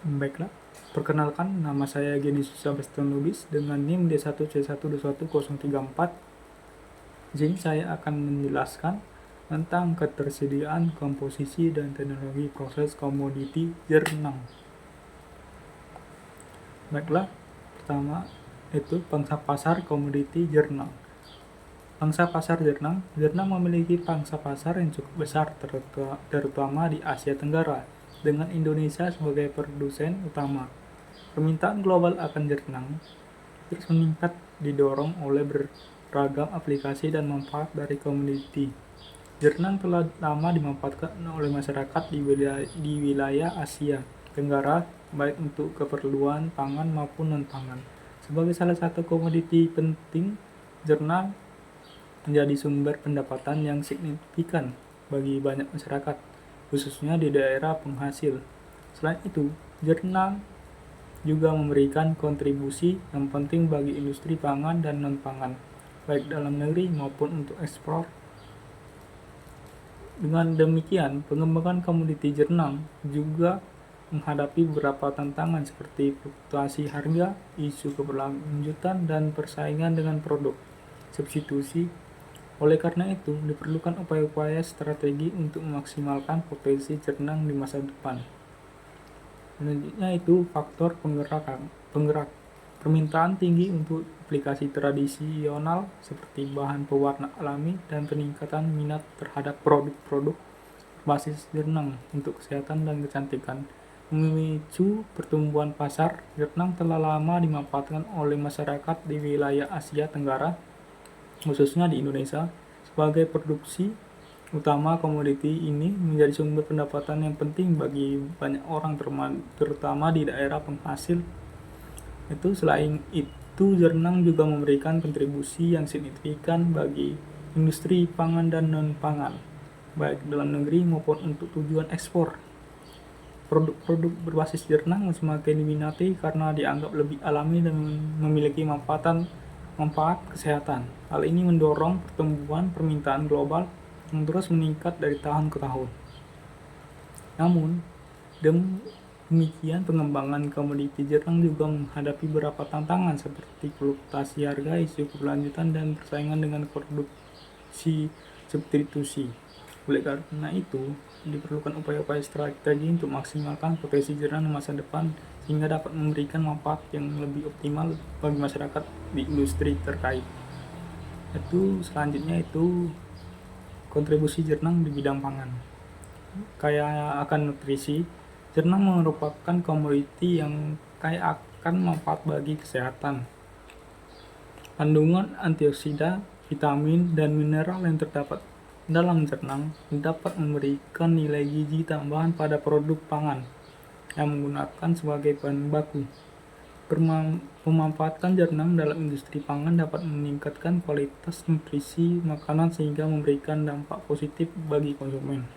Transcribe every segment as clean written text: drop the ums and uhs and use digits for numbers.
Baiklah, perkenalkan nama saya Genisius Sebastian Lubis dengan NIM D1C1211034. Di sini saya akan menjelaskan tentang ketersediaan, komposisi, dan teknologi proses komoditi jernang. Baiklah, pertama itu pangsa pasar komoditi jernang. Pangsa pasar jernang memiliki pangsa pasar yang cukup besar, terutama di Asia Tenggara, dengan Indonesia sebagai produsen utama. Permintaan global akan jernang terus meningkat didorong oleh beragam aplikasi dan manfaat dari komoditi. Jernang telah lama dimanfaatkan oleh masyarakat di wilayah Asia Tenggara, baik untuk keperluan pangan maupun non-pangan. Sebagai salah satu komoditi penting, jernang menjadi sumber pendapatan yang signifikan bagi banyak masyarakat, khususnya di daerah penghasil. Selain itu, jernang juga memberikan kontribusi yang penting bagi industri pangan dan non-pangan, baik dalam negeri maupun untuk ekspor. Dengan demikian, pengembangan komoditi jernang juga menghadapi beberapa tantangan seperti fluktuasi harga, isu keberlanjutan, dan persaingan dengan produk substitusi. Oleh karena itu, diperlukan upaya-upaya strategi untuk memaksimalkan potensi jernang di masa depan. Selanjutnya itu faktor penggerak. Permintaan tinggi untuk aplikasi tradisional seperti bahan pewarna alami dan peningkatan minat terhadap produk-produk berbasis jernang untuk kesehatan dan kecantikan memicu pertumbuhan pasar. Jernang telah lama dimanfaatkan oleh masyarakat di wilayah Asia Tenggara, khususnya di Indonesia, sebagai produksi utama. Komoditi ini menjadi sumber pendapatan yang penting bagi banyak orang, terutama di daerah penghasil. Selain itu, jernang juga memberikan kontribusi yang signifikan bagi industri pangan dan non-pangan, baik dalam negeri maupun untuk tujuan ekspor. Produk-produk berbasis jernang semakin diminati karena dianggap lebih alami dan memiliki manfaat kesehatan. Hal ini mendorong pertumbuhan permintaan global yang terus meningkat dari tahun ke tahun. Namun, demikian pengembangan komoditi jernang juga menghadapi beberapa tantangan seperti fluktuasi harga, isu keberlanjutan, dan persaingan dengan produksi substitusi. Oleh karena itu, diperlukan upaya-upaya strategi untuk maksimalkan potensi jernang di masa depan sehingga dapat memberikan manfaat yang lebih optimal bagi masyarakat di industri terkait. Selanjutnya itu kontribusi jernang di bidang pangan. Kaya akan nutrisi, jernang merupakan komoditi yang kaya akan manfaat bagi kesehatan. Kandungan antioksidan, vitamin, dan mineral yang terdapat dalam jernang dapat memberikan nilai gizi tambahan pada produk pangan yang menggunakan sebagai bahan baku. Memanfaatkan jernang dalam industri pangan dapat meningkatkan kualitas nutrisi makanan sehingga memberikan dampak positif bagi konsumen.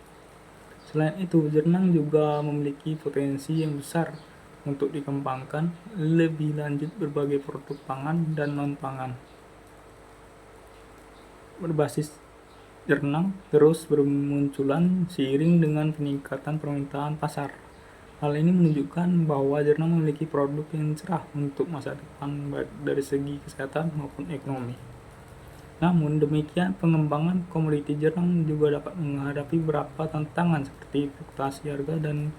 Selain itu, jernang juga memiliki potensi yang besar untuk dikembangkan lebih lanjut berbagai produk pangan dan non-pangan berbasis jernang terus bermunculan seiring dengan peningkatan permintaan pasar. Hal ini menunjukkan bahwa jernang memiliki produk yang cerah untuk masa depan baik dari segi kesehatan maupun ekonomi. Namun demikian, pengembangan komoditi jernang juga dapat menghadapi beberapa tantangan seperti fluktuasi harga dan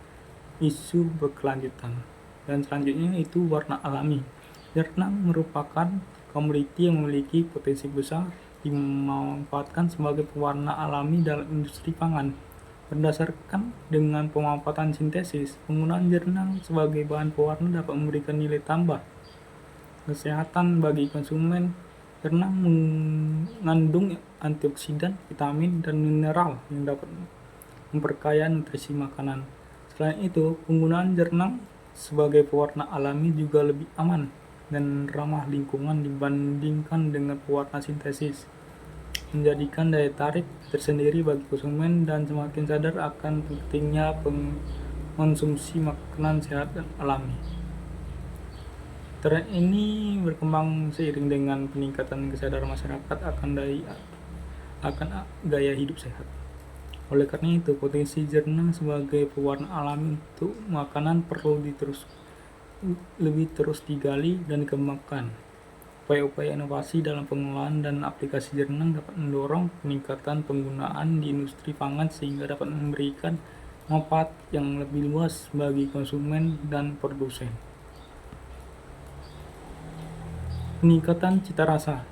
isu berkelanjutan. Dan selanjutnya itu warna alami. Jernang merupakan komoditi yang memiliki potensi besar dimanfaatkan sebagai pewarna alami dalam industri pangan. Berdasarkan dengan pemanfaatan sintesis, penggunaan jernang sebagai bahan pewarna dapat memberikan nilai tambah kesehatan bagi konsumen. Jernang mengandung antioksidan, vitamin, dan mineral yang dapat memperkaya nutrisi makanan. Selain itu, penggunaan jernang sebagai pewarna alami juga lebih aman dan ramah lingkungan dibandingkan dengan pewarna sintesis, menjadikan daya tarik tersendiri bagi konsumen dan semakin sadar akan pentingnya mengonsumsi makanan sehat dan alami. Tren ini berkembang seiring dengan peningkatan kesadaran masyarakat akan gaya hidup sehat. Oleh karena itu, potensi jenang sebagai pewarna alami untuk makanan perlu lebih terus digali dan dikembangkan. Upaya-upaya inovasi dalam pengolahan dan aplikasi jenang dapat mendorong peningkatan penggunaan di industri pangan sehingga dapat memberikan manfaat yang lebih luas bagi konsumen dan produsen. Peningkatan cita rasa.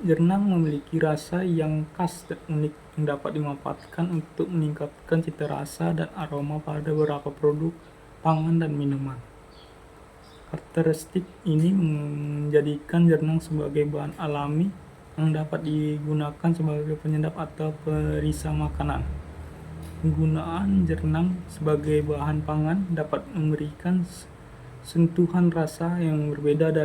Jenang memiliki rasa yang khas dan unik yang dapat dimanfaatkan untuk meningkatkan cita rasa dan aroma pada beberapa produk pangan dan minuman. Karakteristik ini menjadikan jenang sebagai bahan alami yang dapat digunakan sebagai penyedap atau perisa makanan. Penggunaan jenang sebagai bahan pangan dapat memberikan sentuhan rasa yang berbeda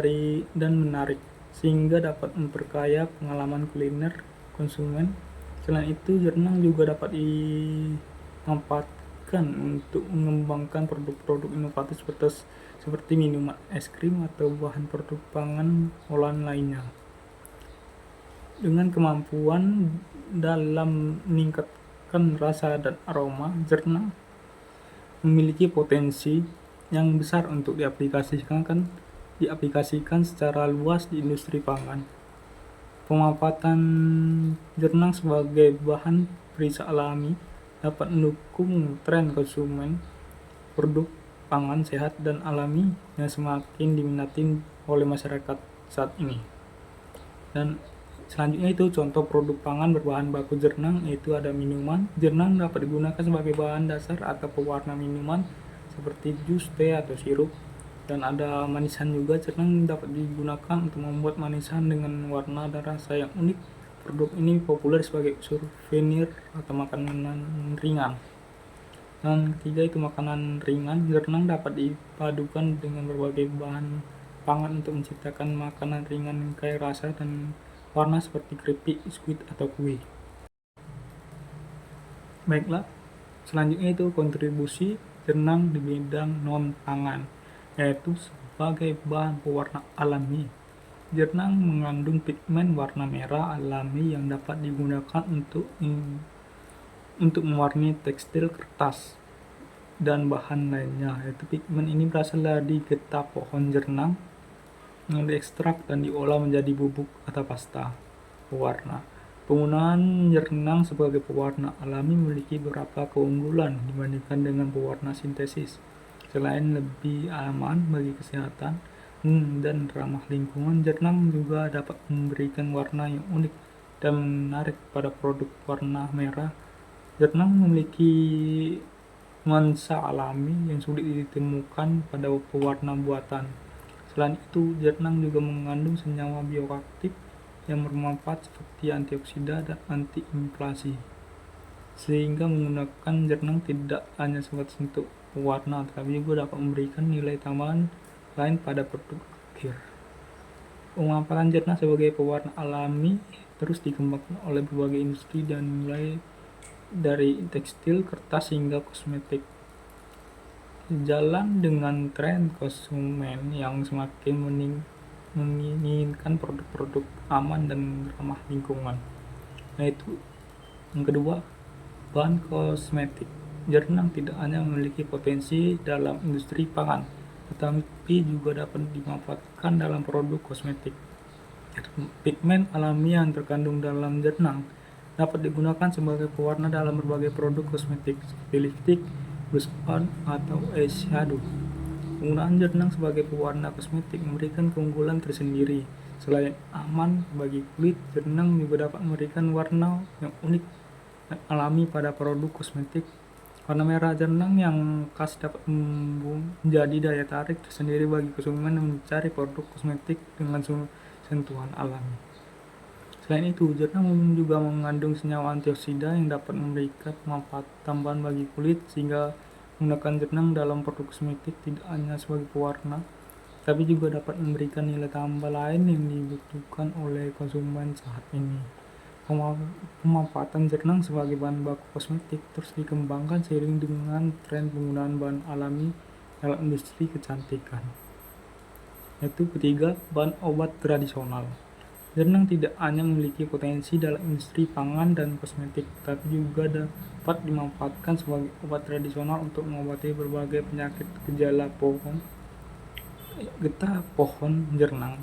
dan menarik, sehingga dapat memperkaya pengalaman kuliner konsumen. Selain itu, jenang juga dapat dimanfaatkan untuk mengembangkan produk-produk inovatif seperti minuman es krim atau bahan produk pangan olahan lainnya. Dengan kemampuan dalam meningkatkan rasa dan aroma, jenang memiliki potensi yang besar untuk diaplikasikan secara luas di industri pangan. Pemanfaatan jenang sebagai bahan perisa alami dapat mendukung tren konsumen produk pangan sehat dan alami yang semakin diminati oleh masyarakat saat ini. Dan selanjutnya itu contoh produk pangan berbahan baku jenang, yaitu ada minuman. Jenang dapat digunakan sebagai bahan dasar atau pewarna minuman seperti jus, teh, atau sirup. Dan ada manisan juga. Jenang dapat digunakan untuk membuat manisan dengan warna dan rasa yang unik. Produk ini populer sebagai souvenir atau makanan ringan. Dan ketiga itu makanan ringan. Jenang dapat dipadukan dengan berbagai bahan pangan untuk menciptakan makanan ringan yang kaya rasa dan warna seperti keripik, biskuit, atau kue. Baiklah, selanjutnya itu kontribusi jenang di bidang non-pangan, yaitu sebagai bahan pewarna alami. Jenang mengandung pigmen warna merah alami yang dapat digunakan untuk mewarnai tekstil, kertas, dan bahan lainnya. Yaitu pigmen ini berasal dari getah pohon jenang yang diekstrak dan diolah menjadi bubuk atau pasta pewarna. Penggunaan jenang sebagai pewarna alami memiliki beberapa keunggulan dibandingkan dengan pewarna sintesis. Selain lebih aman bagi kesehatan dan ramah lingkungan, jenang juga dapat memberikan warna yang unik dan menarik pada produk warna merah. Jenang memiliki nuansa alami yang sulit ditemukan pada pewarna buatan. Selain itu, jenang juga mengandung senyawa bioaktif yang bermanfaat seperti antioksida dan anti-inflamasi, sehingga menggunakan jenang tidak hanya sebatas untuk pewarna, tapi juga dapat memberikan nilai tambahan lain pada produk akhir. Pemanfaatan jenang sebagai pewarna alami terus dikembangkan oleh berbagai industri dan mulai dari tekstil, kertas, hingga kosmetik. Sejalan dengan tren konsumen yang semakin menginginkan produk-produk aman dan ramah lingkungan. Yaitu yang kedua, bahan kosmetik. Jenang tidak hanya memiliki potensi dalam industri pangan, tetapi juga dapat dimanfaatkan dalam produk kosmetik. Pigmen alami yang terkandung dalam jenang dapat digunakan sebagai pewarna dalam berbagai produk kosmetik seperti lipstik, blush on, atau eyeshadow. Penggunaan jenang sebagai pewarna kosmetik memberikan keunggulan tersendiri. Selain aman bagi kulit, jenang juga dapat memberikan warna yang unik dan alami pada produk kosmetik. Warna merah jenang yang khas dapat menjadi daya tarik tersendiri bagi konsumen yang mencari produk kosmetik dengan sentuhan alami. Selain itu, jenang juga mengandung senyawa antioksida yang dapat memberikan manfaat tambahan bagi kulit, sehingga menggunakan jenang dalam produk kosmetik tidak hanya sebagai pewarna, tapi juga dapat memberikan nilai tambah lain yang dibutuhkan oleh konsumen saat ini. Pemanfaatan jenang sebagai bahan baku kosmetik terus dikembangkan seiring dengan tren penggunaan bahan alami dalam industri kecantikan. Yaitu ketiga, bahan obat tradisional. Jernang tidak hanya memiliki potensi dalam industri pangan dan kosmetik, tapi juga dapat dimanfaatkan sebagai obat tradisional untuk mengobati berbagai penyakit. Gejala getah pohon jernang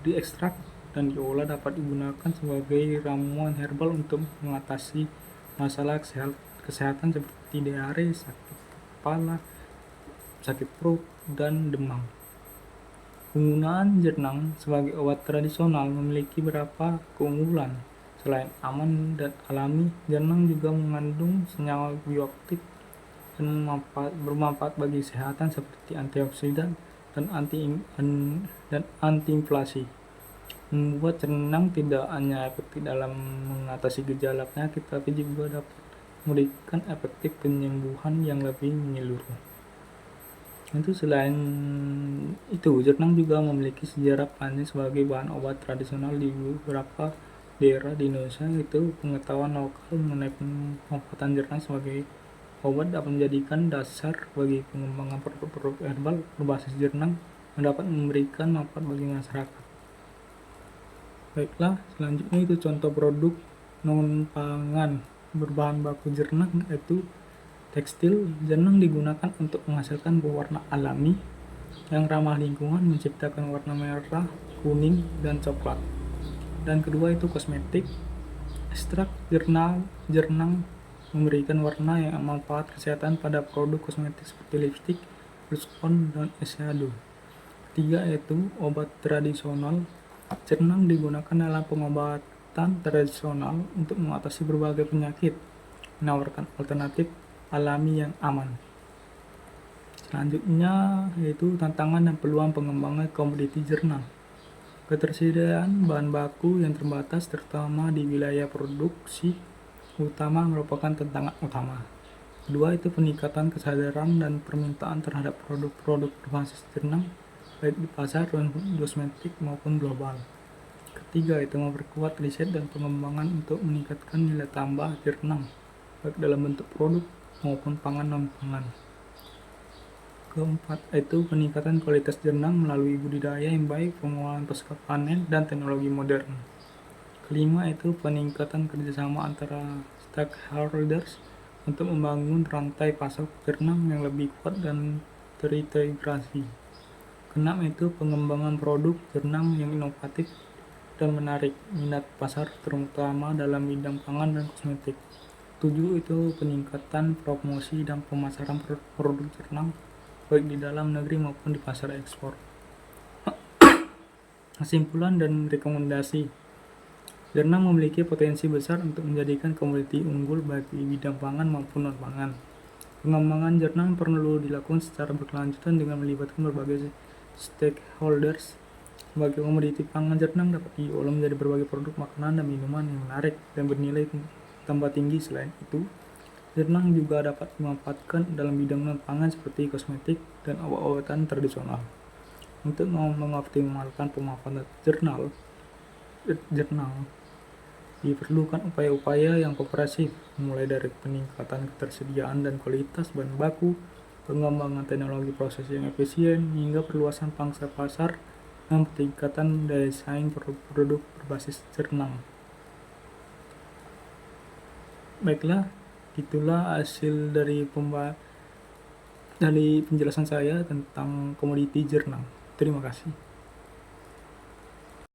diekstrak dan diolah dapat digunakan sebagai ramuan herbal untuk mengatasi masalah kesehatan seperti diare, sakit kepala, sakit perut, dan demam. Penggunaan jernang sebagai obat tradisional memiliki beberapa keunggulan. Selain aman dan alami, jernang juga mengandung senyawa bioaktif dan bermanfaat bagi kesehatan seperti antioksidan dan antiinflasi. Membuat jernang tidak hanya efektif dalam mengatasi gejala penyakit, tapi juga dapat memberikan efektif penyembuhan yang lebih menyeluruh. Itu selain itu, jernang juga memiliki sejarah panjang sebagai bahan obat tradisional di beberapa daerah di Indonesia. Itu pengetahuan lokal mengenai pemanfaatan jernang sebagai obat dapat menjadikan dasar bagi pengembangan produk-produk herbal berbasis jernang yang dapat memberikan manfaat bagi masyarakat. Baiklah, selanjutnya itu contoh produk non-pangan berbahan baku jernang, yaitu tekstil. Jernang digunakan untuk menghasilkan pewarna alami yang ramah lingkungan, menciptakan warna merah, kuning, dan coklat. Dan kedua itu kosmetik. Ekstrak jernang memberikan warna yang manfaat kesehatan pada produk kosmetik seperti lipstik, blush on, dan eyeshadow. Ketiga yaitu obat tradisional. Jernang digunakan dalam pengobatan tradisional untuk mengatasi berbagai penyakit, menawarkan alternatif alami yang aman. Selanjutnya yaitu tantangan dan peluang pengembangan komoditi jernang. Ketersediaan bahan baku yang terbatas terutama di wilayah produksi utama merupakan tantangan utama. Kedua itu peningkatan kesadaran dan permintaan terhadap produk-produk berbasis jernang baik di pasar kosmetik maupun global. Ketiga itu memperkuat riset dan pengembangan untuk meningkatkan nilai tambah jernang baik dalam bentuk produk maupun pangan non-pangan. Keempat itu peningkatan kualitas jernang melalui budidaya yang baik, pengolahan pasca panen, dan teknologi modern. Kelima itu peningkatan kerjasama antara stakeholders untuk membangun rantai pasok jernang yang lebih kuat dan terintegrasi. Keenam itu pengembangan produk jernang yang inovatif dan menarik minat pasar terutama dalam bidang pangan dan kosmetik. 7 itu peningkatan promosi dan pemasaran produk jernang baik di dalam negeri maupun di pasar ekspor. Kesimpulan dan rekomendasi. Jernang memiliki potensi besar untuk menjadikan komoditi unggul bagi bidang pangan maupun non-pangan. Pengembangan jernang perlu dilakukan secara berkelanjutan dengan melibatkan berbagai stakeholders. Sebagai komoditi pangan, jernang dapat diolah menjadi berbagai produk makanan dan minuman yang menarik dan bernilai tambah tinggi. Selain itu, jernang juga dapat dimanfaatkan dalam bidang non-pangan seperti kosmetik dan obat-obatan tradisional. Untuk mengoptimalkan pemanfaatan jernang, diperlukan upaya-upaya yang komprehensif, mulai dari peningkatan ketersediaan dan kualitas bahan baku, pengembangan teknologi proses yang efisien, hingga perluasan pangsa pasar dan peningkatan daya saing produk berbasis jernang. Baiklah, itulah hasil dari penjelasan saya tentang komoditi jernang. Terima kasih.